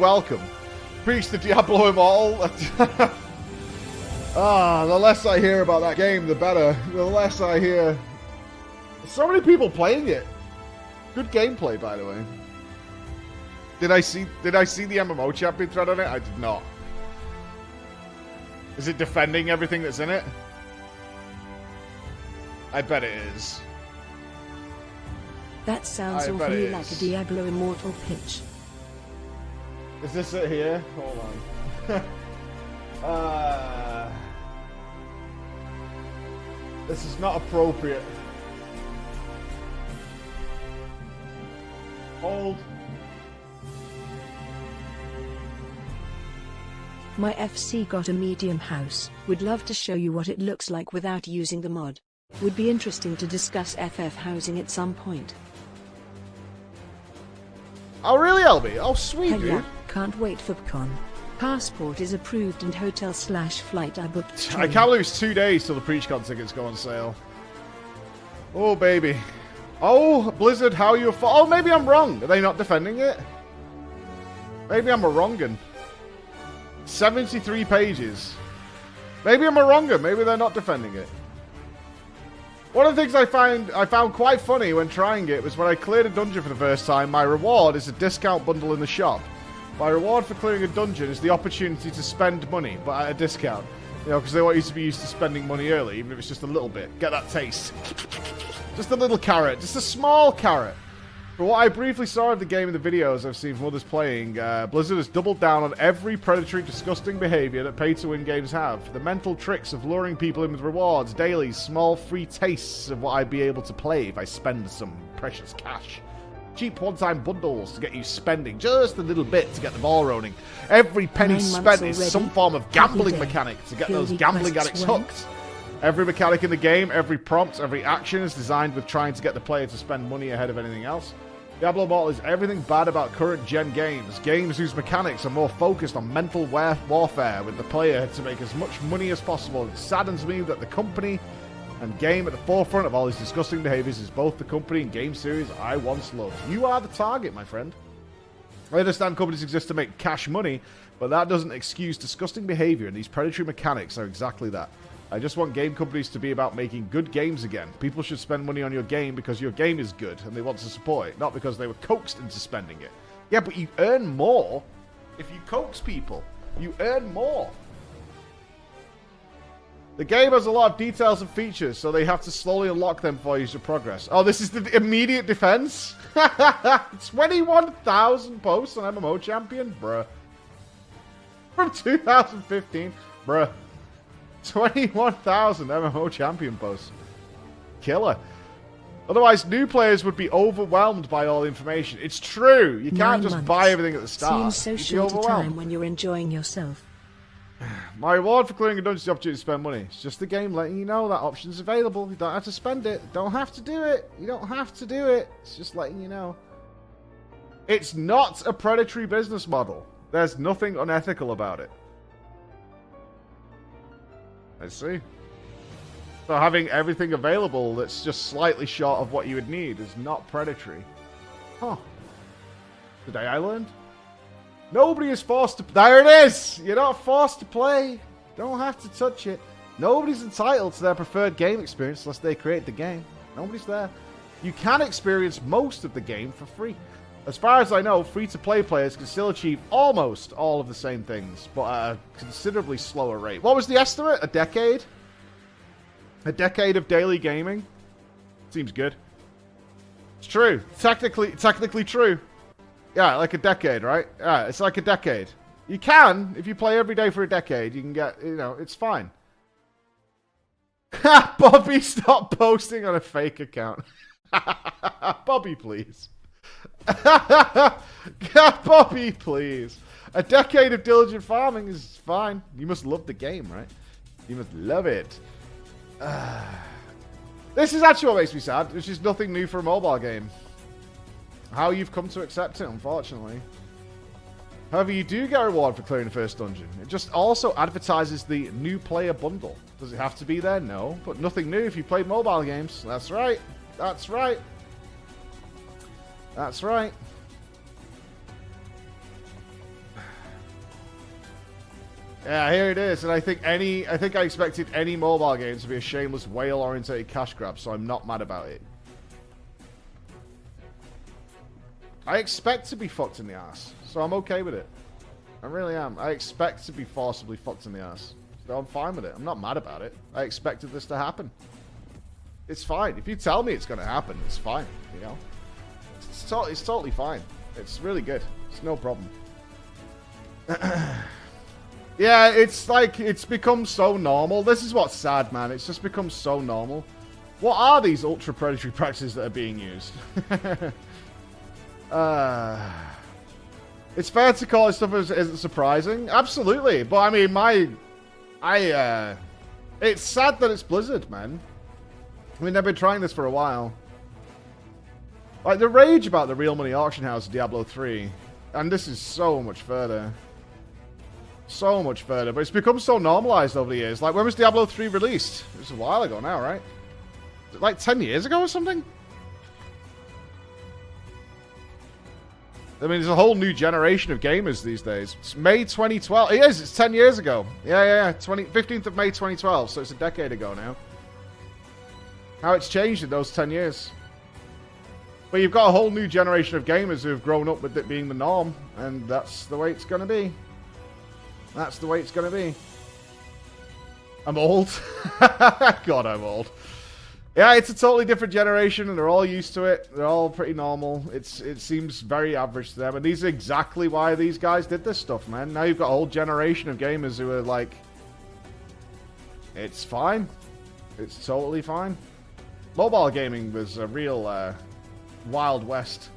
welcome. Preach the Diablo Immortal. The less I hear about that game, the better. The less I hear. So many people playing it. Good gameplay, by the way. Did I see the MMO champion thread on it? I did not. Is it defending everything that's in it? I bet it is. That sounds awfully like a Diablo Immortal pitch. Is this it here? Hold on. This is not appropriate. Hold. My FC got a medium house. Would love to show you what it looks like without using the mod. Would be interesting to discuss FF housing at some point. Oh really, LB? Oh sweet, Hell dude. yeah, can't wait for PCon. Passport is approved and hotel/flight I booked. I can't believe it's 2 days till the PreachCon tickets go on sale. Oh baby. Oh, Blizzard, how you... Oh, maybe I'm wrong. Are they not defending it? Maybe I'm a wrong'un. 73 pages. Maybe I'm a wrong'un. Maybe they're not defending it. One of the things I found quite funny when trying it was when I cleared a dungeon for the first time, my reward is a discount bundle in the shop. My reward for clearing a dungeon is the opportunity to spend money, but at a discount. You know, because they want you to be used to spending money early, even if it's just a little bit. Get that taste. Just a little carrot. Just a small carrot. For what I briefly saw of the game in the videos I've seen from others playing, Blizzard has doubled down on every predatory, disgusting behavior that pay-to-win games have. The mental tricks of luring people in with rewards, dailies, small free tastes of what I'd be able to play if I spend some precious cash. Cheap one-time bundles to get you spending just a little bit to get the ball rolling. Every penny spent is some form of gambling mechanic to get those gambling addicts hooked. Every mechanic in the game, every prompt, every action is designed with trying to get the player to spend money ahead of anything else. Diablo Immortal is everything bad about current-gen games. Games whose mechanics are more focused on mental warfare with the player to make as much money as possible. It saddens me that the company and game at the forefront of all these disgusting behaviors is both the company and game series I once loved. You are the target, my friend. I understand companies exist to make cash money, but that doesn't excuse disgusting behavior, and these predatory mechanics are exactly that. I just want game companies to be about making good games again. People should spend money on your game because your game is good and they want to support it, not because they were coaxed into spending it. Yeah, but you earn more if you coax people. You earn more. The game has a lot of details and features, so they have to slowly unlock them before you use your progress. Oh, this is the immediate defense? 21,000 posts on MMO Champion? Bruh. From 2015? Bruh. 21,000 MMO Champion posts. Killer. Otherwise, new players would be overwhelmed by all the information. It's true. You can't just buy everything at the start. Seems so short a time when you're enjoying yourself. My reward for clearing a dungeon is the opportunity to spend money. It's just the game letting you know that option's available. You don't have to spend it. Don't have to do it. You don't have to do it. It's just letting you know. It's not a predatory business model. There's nothing unethical about it. I see. So having everything available that's just slightly short of what you would need is not predatory. Huh. Today I learned. Nobody is forced to... There it is! You're not forced to play. Don't have to touch it. Nobody's entitled to their preferred game experience unless they create the game. Nobody's there. You can experience most of the game for free. As far as I know, free-to-play players can still achieve almost all of the same things, but at a considerably slower rate. What was the estimate? A decade? A decade of daily gaming? Seems good. It's true. Technically true. Yeah, like a decade, right? Yeah, it's like a decade. You can, if you play every day for a decade, you can get, you know, it's fine. Bobby, stop posting on a fake account. Bobby, please. Bobby, please. A decade of diligent farming is fine. You must love the game, right? You must love it. This is actually what makes me sad. There's just nothing new for a mobile game. How you've come to accept it, unfortunately. However, you do get a reward for clearing the first dungeon. It just also advertises the new player bundle. Does it have to be there? No. But nothing new if you play mobile games. That's right. That's right. That's right. Yeah, here it is. And I think I expected any mobile game to be a shameless whale-orientated cash grab, so I'm not mad about it. I expect to be fucked in the ass, so I'm okay with it. I really am. I expect to be forcibly fucked in the ass, so I'm fine with it. I'm not mad about it. I expected this to happen. It's fine. If you tell me it's going to happen, it's fine, you know? It's totally fine. It's really good. It's no problem. Yeah, it's like, it's become so normal. This is what's sad, man. It's just become so normal. What are these ultra predatory practices that are being used? It's fair to call it stuff isn't surprising. Absolutely. But I mean, it's sad that it's Blizzard, man. I mean, they've been trying this for a while. Like, the rage about the real money auction house of Diablo 3. And this is so much further. So much further. But it's become so normalized over the years. Like, when was Diablo 3 released? It was a while ago now, right? Like 10 years ago or something? I mean, there's a whole new generation of gamers these days. It's May 2012. It is. It's 10 years ago. Yeah. 15th of May 2012. So it's a decade ago now. How it's changed in those 10 years. But you've got a whole new generation of gamers who have grown up with it being the norm. And that's the way it's going to be. That's the way it's going to be. I'm old. God, I'm old. Yeah, it's a totally different generation, and they're all used to it. They're all pretty normal. It seems very average to them, and these are exactly why these guys did this stuff, man. Now you've got a whole generation of gamers who are like, it's fine. It's totally fine. Mobile gaming was a real Wild West.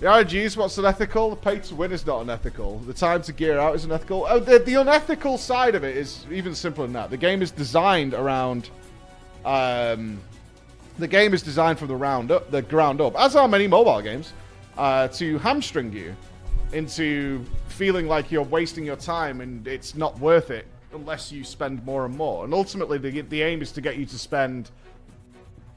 The RNGs, what's unethical? The pay to win is not unethical. The time to gear out is unethical. Oh, the unethical side of it is even simpler than that. The game is designed around... the game is designed from the ground up, as are many mobile games, to hamstring you into feeling like you're wasting your time and it's not worth it unless you spend more and more. And ultimately, the aim is to get you to spend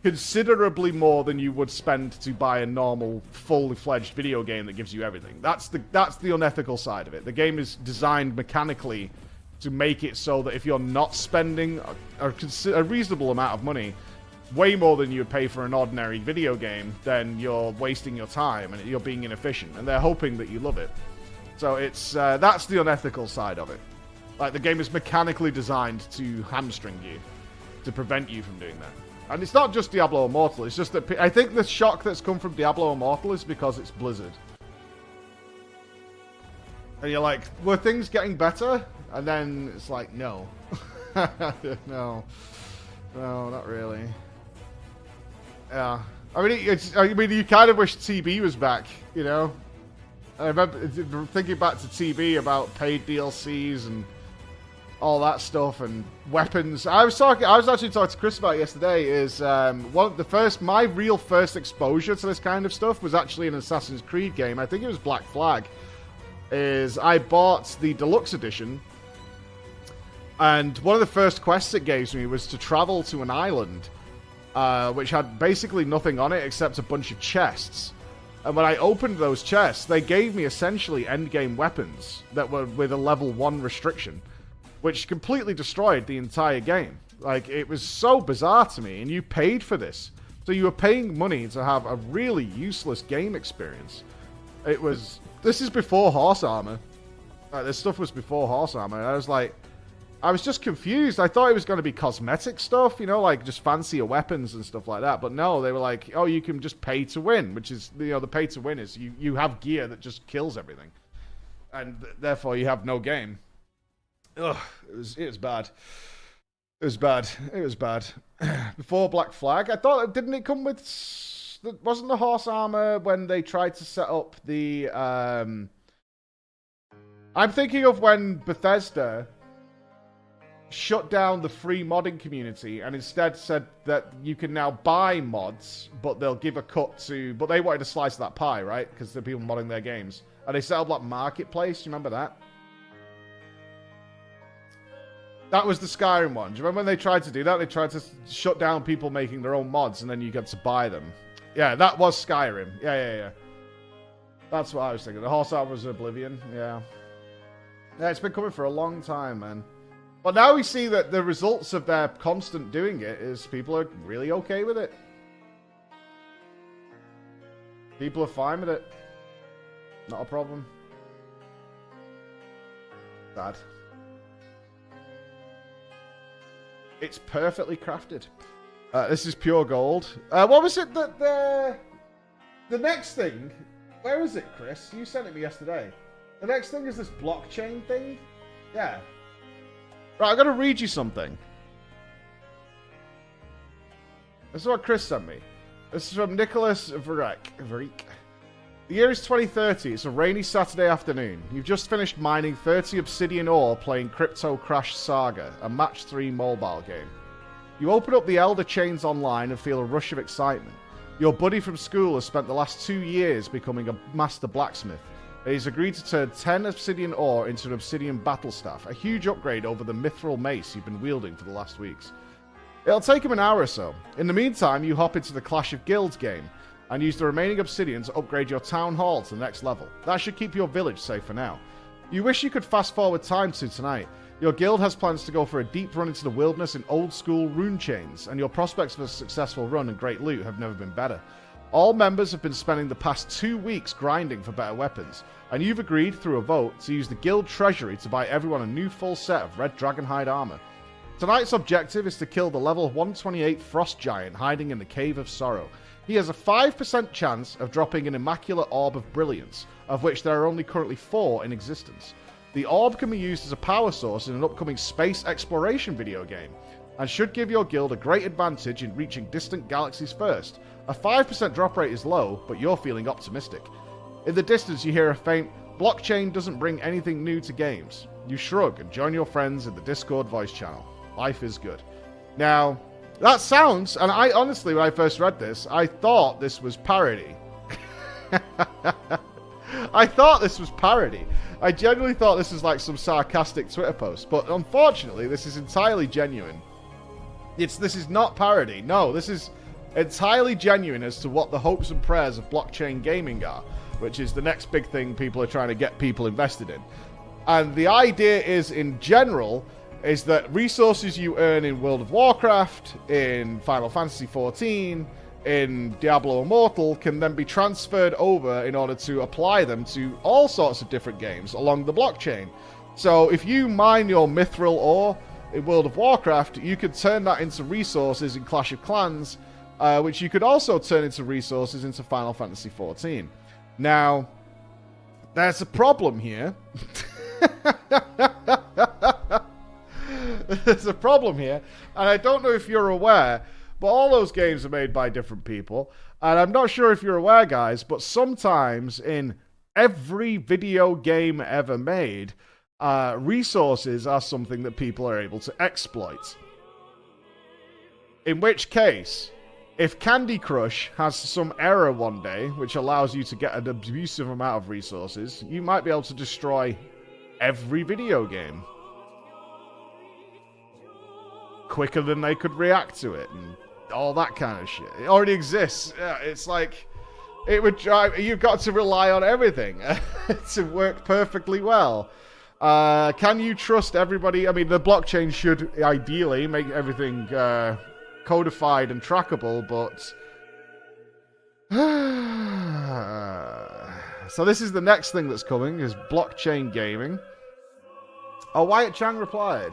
considerably more than you would spend to buy a normal, fully fledged video game that gives you everything. That's the unethical side of it. The game is designed mechanically to make it so that if you're not spending a reasonable amount of money, way more than you would pay for an ordinary video game, then you're wasting your time and you're being inefficient. And they're hoping that you love it. So it's that's the unethical side of it. Like, the game is mechanically designed to hamstring you, to prevent you from doing that. And it's not just Diablo Immortal. It's just that I think the shock that's come from Diablo Immortal is because it's Blizzard. And you're like, were things getting better? And then it's like, no. No, not really. Yeah. I mean, you kind of wish TB was back, you know? I remember thinking back to TB about paid DLCs and all that stuff and weapons. I was actually talking to Chris about it yesterday. Is my real first exposure to this kind of stuff was actually an Assassin's Creed game. I think it was Black Flag. Is I bought the deluxe edition, and one of the first quests it gave me was to travel to an island, which had basically nothing on it except a bunch of chests. And when I opened those chests, they gave me essentially endgame weapons that were with a level 1 restriction, which completely destroyed the entire game. Like, it was so bizarre to me, and you paid for this. So you were paying money to have a really useless game experience. This is before horse armor. This stuff was before horse armor. I was just confused. I thought it was going to be cosmetic stuff, you know, like just fancier weapons and stuff like that. But no, they were like, oh, you can just pay to win, which is, you know, the pay to win is you have gear that just kills everything. And therefore you have no game. Ugh, it was bad. It was bad. Before Black Flag, I thought, didn't it come with... Wasn't the horse armor when they tried to set up the... I'm thinking of when Bethesda shut down the free modding community and instead said that you can now buy mods, but they'll give a cut to... But they wanted a slice of that pie, right? Because there are people modding their games. And they set up like Marketplace, do you remember that? That was the Skyrim one. Do you remember when they tried to do that? They tried to shut down people making their own mods and then you get to buy them. Yeah, that was Skyrim. Yeah. That's what I was thinking. The horse armor was Oblivion. Yeah. Yeah, it's been coming for a long time, man. But now we see that the results of their constant doing it is people are really okay with it. People are fine with it. Not a problem. Sad. It's perfectly crafted. This is pure gold. What was it that the next thing? Where is it, Chris? You sent it me yesterday. The next thing is this blockchain thing. Yeah. Right, I'm gonna read you something. This is what Chris sent me. This is from Nicholas Varek. The year is 2030. It's a rainy Saturday afternoon. You've just finished mining 30 obsidian ore playing Crypto Crash Saga, a match 3 mobile game. You open up the Elder Chains online and feel a rush of excitement. Your buddy from school has spent the last 2 years becoming a master blacksmith. He's agreed to turn 10 obsidian ore into an obsidian battle staff, a huge upgrade over the mithril mace you've been wielding for the last weeks. It'll take him an hour or so. In the meantime, you hop into the Clash of Guilds game and use the remaining obsidian to upgrade your town hall to the next level. That should keep your village safe for now. You wish you could fast forward time to tonight. Your guild has plans to go for a deep run into the wilderness in old school rune chains, and your prospects for a successful run and great loot have never been better. All members have been spending the past 2 weeks grinding for better weapons, and you've agreed through a vote to use the guild treasury to buy everyone a new full set of red dragonhide armor. Tonight's objective is to kill the level 128 frost giant hiding in the Cave of Sorrow. He has a 5% chance of dropping an immaculate orb of brilliance, of which there are only currently 4 in existence. The orb can be used as a power source in an upcoming space exploration video game, and should give your guild a great advantage in reaching distant galaxies first. A 5% drop rate is low, but you're feeling optimistic. In the distance you hear a faint, "Blockchain doesn't bring anything new to games." You shrug and join your friends in the Discord voice channel. Life is good. Now, that sounds, and I honestly, when I first read this, I thought this was parody. I thought this was parody. I genuinely thought this was like some sarcastic Twitter post, but unfortunately, this is entirely genuine. This is not parody. No, this is entirely genuine as to what the hopes and prayers of blockchain gaming are, which is the next big thing people are trying to get people invested in. And the idea is, in general, is that resources you earn in World of Warcraft, in Final Fantasy XIV, in Diablo Immortal can then be transferred over in order to apply them to all sorts of different games along the blockchain. So if you mine your mithril ore in World of Warcraft, you could turn that into resources in Clash of Clans, which you could also turn into resources into Final Fantasy XIV. Now, there's a problem here. There's a problem here, and I don't know if you're aware, but all those games are made by different people, and I'm not sure if you're aware, guys, but sometimes in every video game ever made, resources are something that people are able to exploit. In which case, if Candy Crush has some error one day, which allows you to get an abusive amount of resources, you might be able to destroy every video game quicker than they could react to it, and all that kind of shit. It already exists. Yeah, it's like, it would drive, you've got to rely on everything to work perfectly well. Can you trust everybody? I mean, the blockchain should ideally make everything codified and trackable, but so this is the next thing that's coming, is blockchain gaming. Oh, Wyatt Chang replied,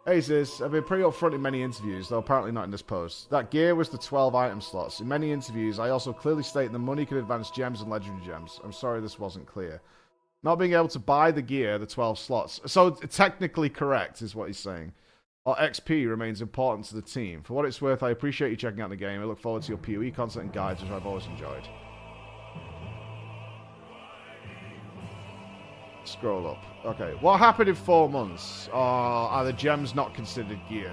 "Hey sis, I've been pretty upfront in many interviews, though apparently not in this post. That gear was the 12 item slots. In many interviews, I also clearly state the money can advance gems and legendary gems. I'm sorry this wasn't clear. Not being able to buy the gear, the 12 slots. So technically correct is what he's saying. Or XP remains important to the team. For what it's worth, I appreciate you checking out the game. I look forward to your PoE content and guides, which I've always enjoyed." Scroll up. Okay, what happened in 4 months? Are the gems not considered gear?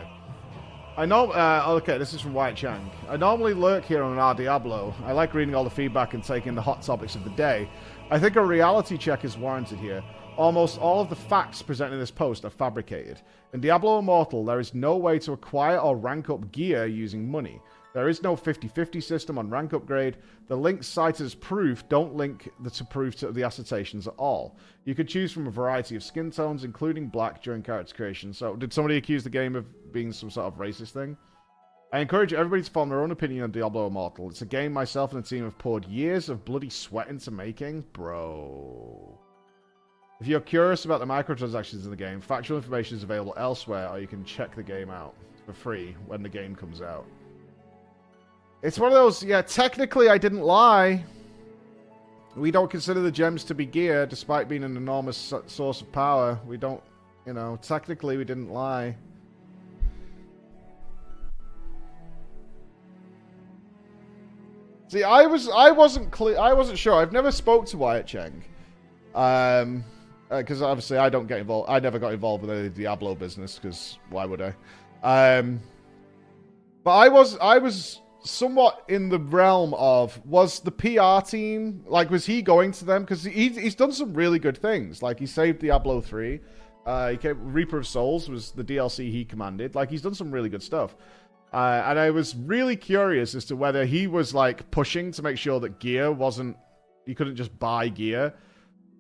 I know. Okay, this is from Wyatt Chang. "I normally lurk here on our Diablo. I like reading all the feedback and taking the hot topics of the day. I think a reality check is warranted here. Almost all of the facts presented in this post are fabricated. In Diablo Immortal, there is no way to acquire or rank up gear using money. There is no 50-50 system on rank upgrade. The links cited as proof don't link to proof to the assertions at all. You could choose from a variety of skin tones, including black, during character creation. So, did somebody accuse the game of being some sort of racist thing? I encourage everybody to form their own opinion on Diablo Immortal. It's a game myself and the team have poured years of bloody sweat into making. Bro. If you're curious about the microtransactions in the game, factual information is available elsewhere, or you can check the game out for free when the game comes out. It's one of those, yeah, technically I didn't lie. We don't consider the gems to be gear, despite being an enormous source of power. We don't, you know, technically we didn't lie. See, I wasn't sure. I've never spoke to Wyatt Cheng. Because obviously I don't get involved. I never got involved with any Diablo business, because why would I? But I was somewhat in the realm of, was the PR team, like, was he going to them? Because he's done some really good things. Like, he saved Diablo 3. Reaper of Souls was the DLC he commanded. Like, he's done some really good stuff. And I was really curious as to whether he was, like, pushing to make sure that gear wasn't, you couldn't just buy gear.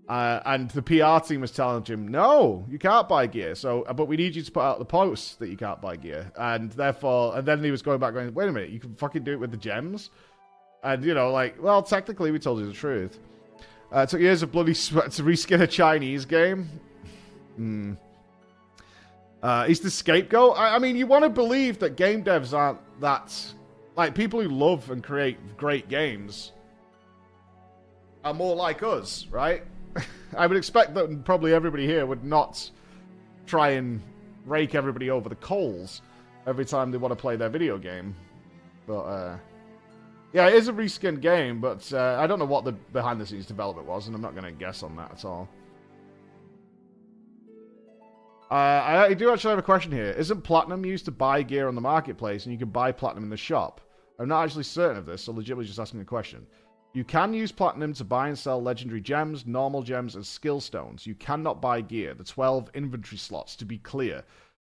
And the PR team was telling him, no, you can't buy gear. So, but we need you to put out the post that you can't buy gear. And therefore, and then he was going back going, wait a minute, you can fucking do it with the gems? And, you know, like, well, technically we told you the truth. It took years of bloody sweat to reskin a Chinese game. He's the scapegoat. I mean, you want to believe that game devs aren't that, like, people who love and create great games are more like us, right? I would expect that probably everybody here would not try and rake everybody over the coals every time they want to play their video game. But, yeah, it is a reskinned game, but I don't know what the behind-the-scenes development was, and I'm not going to guess on that at all. I do actually have a question here. Isn't Platinum used to buy gear on the marketplace, and you can buy Platinum in the shop? I'm not actually certain of this, so legitimately just asking a question. You can use Platinum to buy and sell legendary gems, normal gems, and skill stones. You cannot buy gear, the 12 inventory slots, to be clear,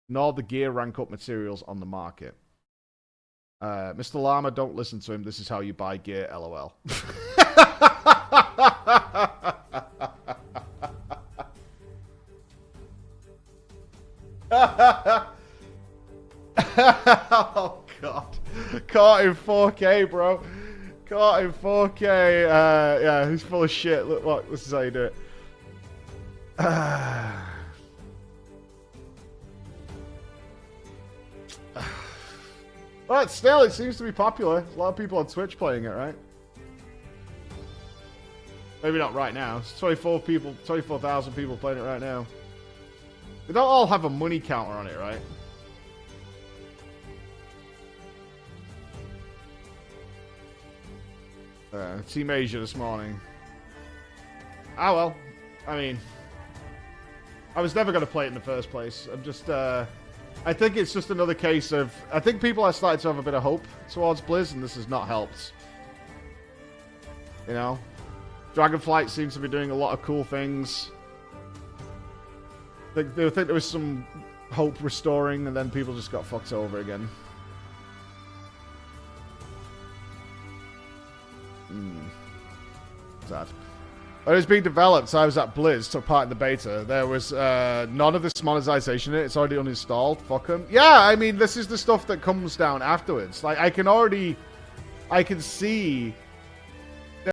nor the gear rank up materials on the market. Mr. Llama, don't listen to him. This is how you buy gear, LOL. Oh, God. Caught in 4K, bro. Caught in 4K. Yeah, he's full of shit. Look, this is how you do it. But still, it seems to be popular. There's a lot of people on Twitch playing it, right? Maybe not right now. It's 24,000 people playing it right now. They don't all have a money counter on it, right? Team Asia this morning. Ah, well. I mean, I was never going to play it in the first place. I'm just, I think it's just another case of, I think people are starting to have a bit of hope towards Blizz, and this has not helped. You know? Dragonflight seems to be doing a lot of cool things. They think there was some hope restoring, and then people just got fucked over again. Sad. When it was being developed, so I was at Blizz, took part in the beta. There was none of this monetization in it. It's already uninstalled. Fuck them. Yeah, I mean, this is the stuff that comes down afterwards. Like, I can see